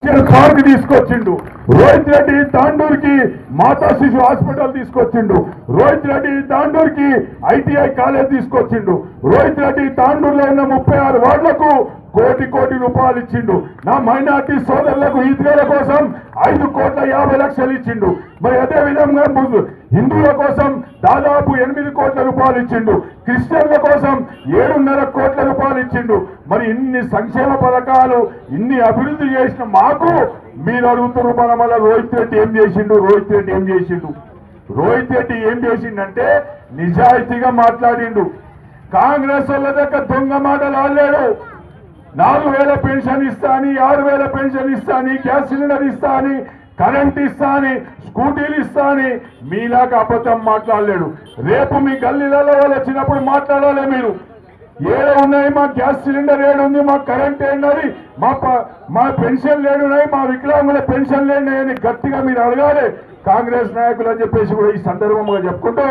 Park తీసుకొచ్చిండు. రోహిత్ రెడ్డి తాండూరుకి మాతా శిశు hospital తీసుకొచ్చిండు. రోహిత్ రెడ్డి తాండూరుకి ఐటీఐ కాలేజ్ తీసుకొచ్చిండు. రోహిత్ రెడ్డి తాండూరులో ఉన్న 36 వార్డులకు కోటి రూపాయలు ఇచ్చిండు. నా మైనార్టీ సోదరులకు ఈద్గాల కోసం 5,50,00,000 ఇచ్చిండు. మరి అదే విధంగా హిందువుల కోసం దాదాపు 8 కోట్ల రూపాయలు ఇచ్చిండు. క్రిస్టియన్ల కోసం 7.5 కోట్ల రూపాయలు ఇచ్చిండు. మరి ఇన్ని సంక్షేమ పథకాలు ఇన్ని అభివృద్ధి చేసిన మాకు మీరు అడుగుతున్న మన వల్ల రోహిత్ రెడ్డి ఏం చేసిండు? రోహిత్ రెడ్డి ఏం చేసిండు? రోహిత్ రెడ్డి ఏం చేసిండంటే నిజాయితీగా మాట్లాడిండు. కాంగ్రెస్ వాళ్ళ దగ్గర దొంగ మాటలు ఆడలేడు. 4,000 పెన్షన్ ఇస్తా అని, 6,000 పెన్షన్ ఇస్తా అని, గ్యాస్ సిలిండర్ ఇస్తా అని, కరెంట్ ఇస్తా అని, స్కూటీలు ఇస్తా అని మీలాగా అబద్ధం మాట్లాడలేడు. రేపు మీ గల్లీలలో వాళ్ళు వచ్చినప్పుడు మాట్లాడాలి. మీరు ఏడ ఉన్నాయి, మా గ్యాస్ సిలిండర్ ఏడుంది, మా కరెంట్ ఏంటది, మా పెన్షన్ లేడున్నాయి, మా వికలాంగుల పెన్షన్ లేని గట్టిగా మీరు అడగాలి కాంగ్రెస్ నాయకులు అని చెప్పేసి కూడా ఈ సందర్భంగా చెప్పుకుంటూ